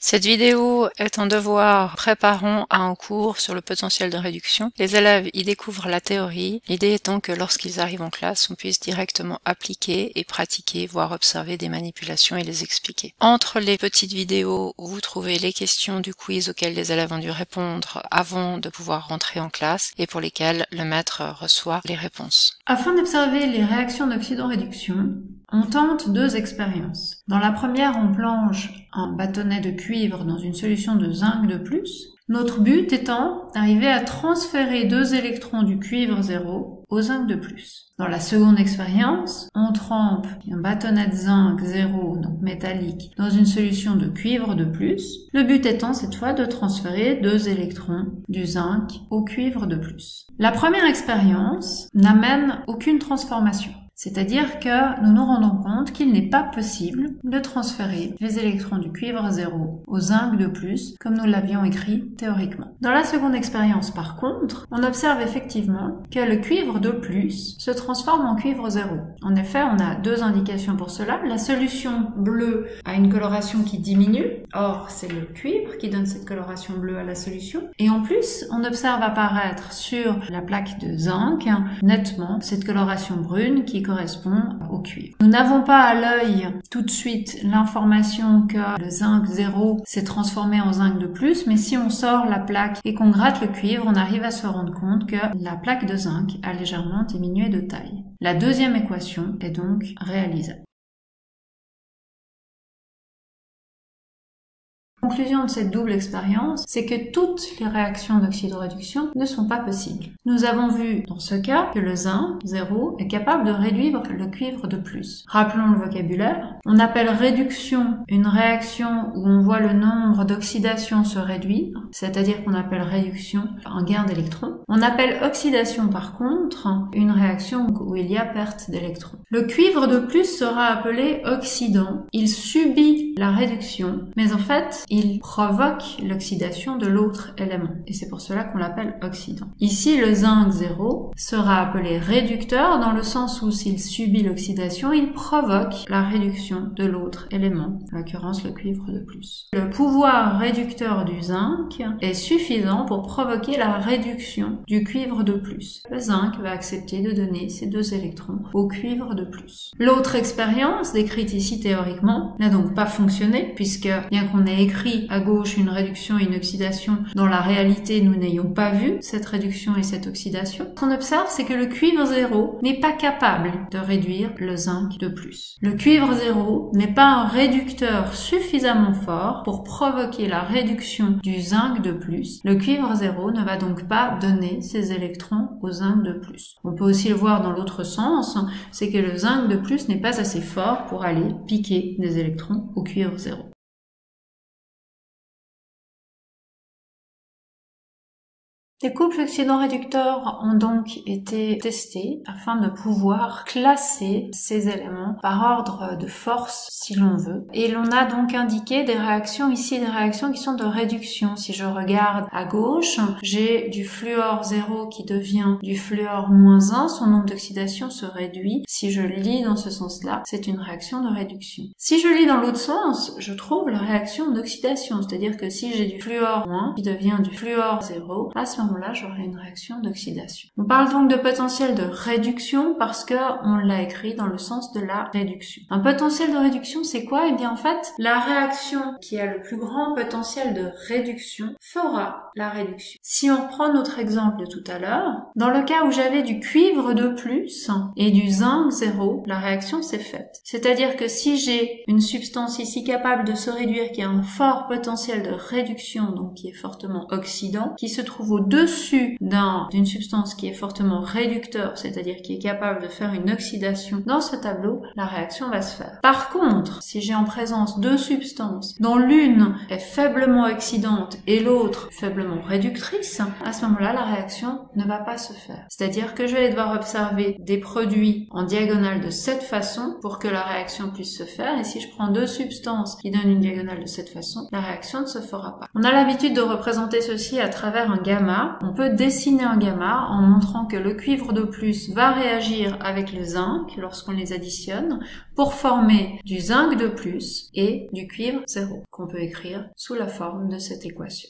Cette vidéo est un devoir préparant à un cours sur le potentiel de réduction. Les élèves y découvrent la théorie, l'idée étant que lorsqu'ils arrivent en classe, on puisse directement appliquer et pratiquer, voire observer des manipulations et les expliquer. Entre les petites vidéos où vous trouvez les questions du quiz auxquelles les élèves ont dû répondre avant de pouvoir rentrer en classe et pour lesquelles le maître reçoit les réponses. Afin d'observer les réactions d'oxydoréduction, on tente deux expériences. Dans la première, on plonge un bâtonnet de cuivre dans une solution de zinc de plus. Notre but étant d'arriver à transférer 2 électrons du cuivre 0 au zinc de plus. Dans la seconde expérience, on trempe un bâtonnet de zinc 0, donc métallique, dans une solution de cuivre de plus. Le but étant cette fois de transférer 2 électrons du zinc au cuivre de plus. La première expérience n'amène aucune transformation. C'est-à-dire que nous nous rendons compte qu'il n'est pas possible de transférer les électrons du cuivre 0 au zinc de plus, comme nous l'avions écrit théoriquement. Dans la seconde expérience, par contre, on observe effectivement que le cuivre de plus se transforme en cuivre 0. En effet, on a deux indications pour cela. La solution bleue a une coloration qui diminue, or c'est le cuivre qui donne cette coloration bleue à la solution. Et en plus, on observe apparaître sur la plaque de zinc nettement cette coloration brune qui correspond au cuivre. Nous n'avons pas à l'œil tout de suite l'information que le zinc 0 s'est transformé en zinc de plus, mais si on sort la plaque et qu'on gratte le cuivre, on arrive à se rendre compte que la plaque de zinc a légèrement diminué de taille. La deuxième équation est donc réalisable. La conclusion de cette double expérience, c'est que toutes les réactions d'oxydoréduction ne sont pas possibles. Nous avons vu dans ce cas que le zinc 0 est capable de réduire le cuivre de plus. Rappelons le vocabulaire. On appelle réduction une réaction où on voit le nombre d'oxydations se réduire, c'est-à-dire qu'on appelle réduction un gain d'électrons. On appelle oxydation par contre une réaction où il y a perte d'électrons. Le cuivre de plus sera appelé oxydant. Il subit la réduction, mais en fait, il provoque l'oxydation de l'autre élément. Et c'est pour cela qu'on l'appelle oxydant. Ici, le zinc 0 sera appelé réducteur dans le sens où s'il subit l'oxydation, il provoque la réduction de l'autre élément, en l'occurrence le cuivre de plus. Le pouvoir réducteur du zinc est suffisant pour provoquer la réduction du cuivre de plus. Le zinc va accepter de donner ces 2 électrons au cuivre de plus. L'autre expérience, décrite ici théoriquement, n'a donc pas fonctionné, puisque bien qu'on ait écrit à gauche une réduction et une oxydation, dans la réalité nous n'ayons pas vu cette réduction et cette oxydation. Ce qu'on observe, c'est que le cuivre 0 n'est pas capable de réduire le zinc de plus. Le cuivre 0 n'est pas un réducteur suffisamment fort pour provoquer la réduction du zinc de plus. Le cuivre 0 ne va donc pas donner ses électrons au zinc de plus. On peut aussi le voir dans l'autre sens, c'est que le zinc de plus n'est pas assez fort pour aller piquer des électrons au cuivre 0. Les couples oxydant-réducteurs ont donc été testés afin de pouvoir classer ces éléments par ordre de force si l'on veut. Et l'on a donc indiqué des réactions ici, des réactions qui sont de réduction. Si je regarde à gauche, j'ai du fluor 0 qui devient du fluor -1, son nombre d'oxydation se réduit. Si je lis dans ce sens-là, c'est une réaction de réduction. Si je lis dans l'autre sens, je trouve la réaction d'oxydation, c'est-à-dire que si j'ai du fluor 1 qui devient du fluor 0, à ce moment-là, j'aurai une réaction d'oxydation. On parle donc de potentiel de réduction parce que on l'a écrit dans le sens de la réduction. Un potentiel de réduction, c'est quoi? Eh bien, en fait, la réaction qui a le plus grand potentiel de réduction fera la réduction. Si on reprend notre exemple de tout à l'heure, dans le cas où j'avais du cuivre de plus et du zinc 0, la réaction s'est faite. C'est-à-dire que si j'ai une substance ici capable de se réduire, qui a un fort potentiel de réduction, donc qui est fortement oxydant, qui se trouve au-dessus d'une substance qui est fortement réducteur, c'est-à-dire qui est capable de faire une oxydation dans ce tableau, la réaction va se faire. Par contre, si j'ai en présence 2 substances dont l'une est faiblement oxydante et l'autre faiblement réductrice, à ce moment-là, la réaction ne va pas se faire. C'est-à-dire que je vais devoir observer des produits en diagonale de cette façon pour que la réaction puisse se faire, et si je prends 2 substances qui donnent une diagonale de cette façon, la réaction ne se fera pas. On a l'habitude de représenter ceci à travers un gamma. cas, on peut dessiner un gamma en montrant que le cuivre de plus va réagir avec le zinc lorsqu'on les additionne pour former du zinc de plus et du cuivre 0, qu'on peut écrire sous la forme de cette équation.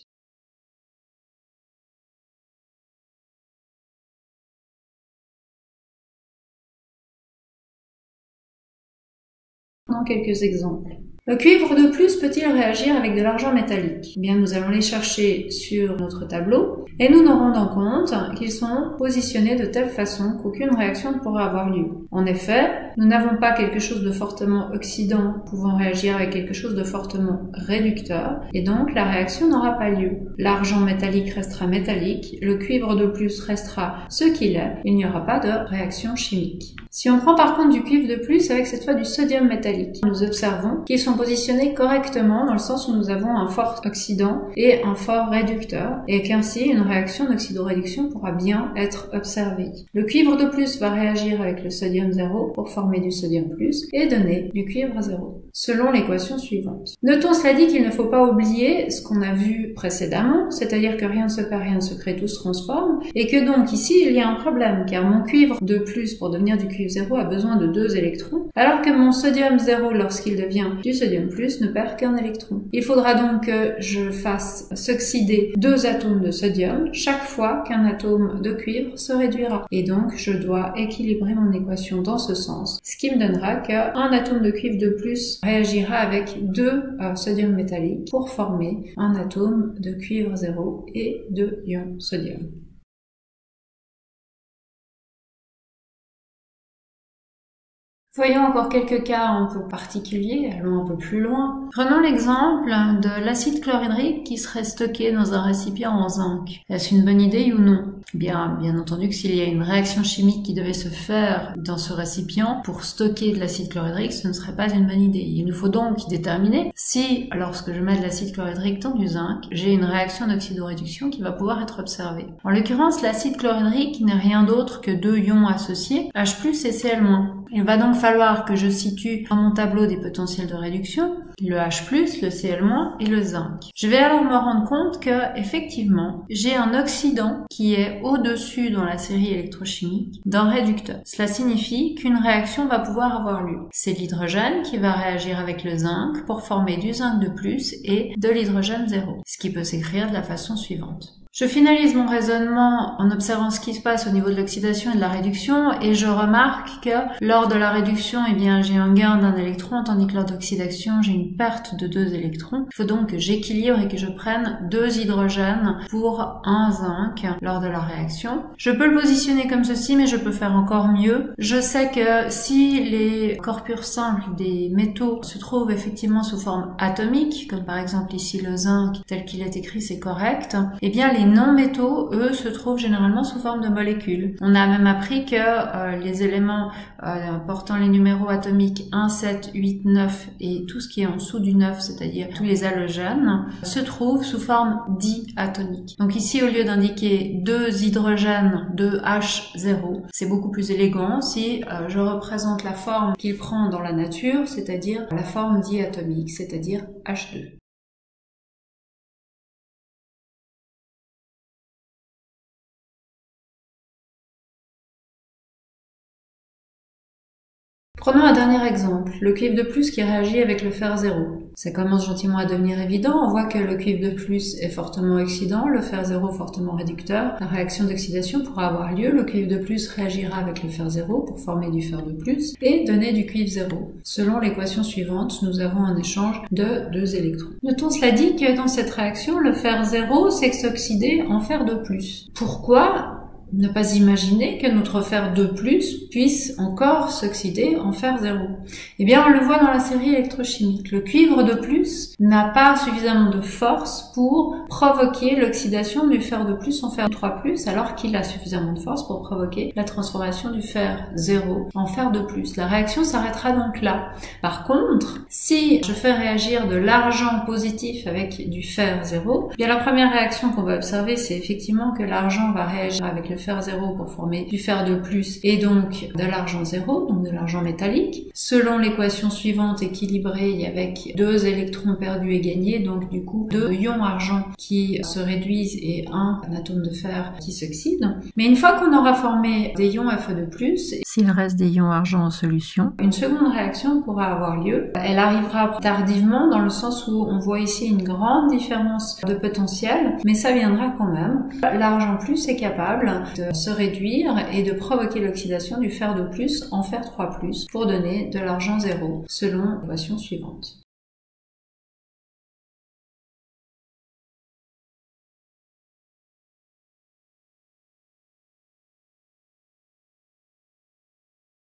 Quelques exemples. Le cuivre de plus peut-il réagir avec de l'argent métallique? Eh bien, nous allons les chercher sur notre tableau et nous nous rendons compte qu'ils sont positionnés de telle façon qu'aucune réaction ne pourra avoir lieu. En effet, nous n'avons pas quelque chose de fortement oxydant pouvant réagir avec quelque chose de fortement réducteur et donc la réaction n'aura pas lieu. L'argent métallique restera métallique, le cuivre de plus restera ce qu'il est, il n'y aura pas de réaction chimique. Si on prend par contre du cuivre de plus avec cette fois du sodium métallique, nous observons qu'ils sont positionnés correctement dans le sens où nous avons un fort oxydant et un fort réducteur et qu'ainsi une réaction d'oxydoréduction pourra bien être observée. Le cuivre de plus va réagir avec le sodium 0 pour former du sodium plus et donner du cuivre 0, selon l'équation suivante. Notons cela dit qu'il ne faut pas oublier ce qu'on a vu précédemment, c'est-à-dire que rien ne se perd, rien ne se crée, tout se transforme, et que donc ici il y a un problème, car mon cuivre de plus pour devenir du cuivre 0 a besoin de 2 électrons, alors que mon sodium 0 lorsqu'il devient du sodium plus ne perd qu'un électron. Il faudra donc que je fasse s'oxyder 2 atomes de sodium chaque fois qu'un atome de cuivre se réduira. Et donc je dois équilibrer mon équation dans ce sens, ce qui me donnera qu'un atome de cuivre de plus réagira avec 2 sodium métalliques pour former un atome de cuivre 0 et 2 ions sodium. Voyons encore quelques cas un peu particuliers, allons un peu plus loin. Prenons l'exemple de l'acide chlorhydrique qui serait stocké dans un récipient en zinc. Est-ce une bonne idée ou non? Bien entendu que s'il y a une réaction chimique qui devait se faire dans ce récipient pour stocker de l'acide chlorhydrique, ce ne serait pas une bonne idée. Il nous faut donc déterminer si, lorsque je mets de l'acide chlorhydrique dans du zinc, j'ai une réaction d'oxydoréduction qui va pouvoir être observée. En l'occurrence, l'acide chlorhydrique n'est rien d'autre que 2 ions associés, H+, et Cl-. Il va donc falloir que je situe dans mon tableau des potentiels de réduction le H+, le Cl- et le zinc. Je vais alors me rendre compte que, effectivement, j'ai un oxydant qui est au-dessus dans la série électrochimique d'un réducteur. Cela signifie qu'une réaction va pouvoir avoir lieu. C'est l'hydrogène qui va réagir avec le zinc pour former du zinc de plus et de l'hydrogène 0, ce qui peut s'écrire de la façon suivante. Je finalise mon raisonnement en observant ce qui se passe au niveau de l'oxydation et de la réduction et je remarque que lors de la réduction, eh bien, j'ai un gain d'1 électron tandis que lors d'oxydation, j'ai une perte de 2 électrons. Il faut donc que j'équilibre et que je prenne 2 hydrogènes pour 1 zinc lors de la réaction. Je peux le positionner comme ceci, mais je peux faire encore mieux. Je sais que si les corpures simples des métaux se trouvent effectivement sous forme atomique, comme par exemple ici le zinc tel qu'il est écrit, c'est correct, eh bien les non-métaux, eux, se trouvent généralement sous forme de molécules. On a même appris que les éléments portant les numéros atomiques 1, 7, 8, 9 et tout ce qui est en dessous du 9, c'est-à-dire tous les halogènes, se trouvent sous forme diatomique. Donc ici, au lieu d'indiquer 2 hydrogènes, 2 H0, c'est beaucoup plus élégant si je représente la forme qu'il prend dans la nature, c'est-à-dire la forme diatomique, c'est-à-dire H2. Prenons un dernier exemple, le cuivre de plus qui réagit avec le fer 0. Ça commence gentiment à devenir évident, on voit que le cuivre de plus est fortement oxydant, le fer 0 fortement réducteur. La réaction d'oxydation pourra avoir lieu, le cuivre de plus réagira avec le fer 0 pour former du fer de plus et donner du cuivre 0. Selon l'équation suivante, nous avons un échange de 2 électrons. Notons cela dit que dans cette réaction, le fer 0 s'est oxydé en fer de plus. Pourquoi ne pas imaginer que notre fer 2+, puisse encore s'oxyder en fer 0. Eh bien, on le voit dans la série électrochimique. Le cuivre de plus n'a pas suffisamment de force pour provoquer l'oxydation du fer de plus en fer 3+, alors qu'il a suffisamment de force pour provoquer la transformation du fer 0 en fer de plus. La réaction s'arrêtera donc là. Par contre, si je fais réagir de l'argent positif avec du fer 0, eh bien la première réaction qu'on va observer, c'est effectivement que l'argent va réagir avec le fer 0 pour former du fer de plus et donc de l'argent 0, donc de l'argent métallique. Selon l'équation suivante équilibrée avec 2 électrons perdus et gagnés, donc du coup 2 ions argent qui se réduisent et un atome de fer qui s'oxyde. Mais une fois qu'on aura formé des ions Fe2+, s'il reste des ions argent en solution, une seconde réaction pourra avoir lieu. Elle arrivera tardivement dans le sens où on voit ici une grande différence de potentiel, mais ça viendra quand même. L'argent plus est capable de se réduire et de provoquer l'oxydation du fer de plus en fer 3+, pour donner de l'argent 0, selon l'équation suivante.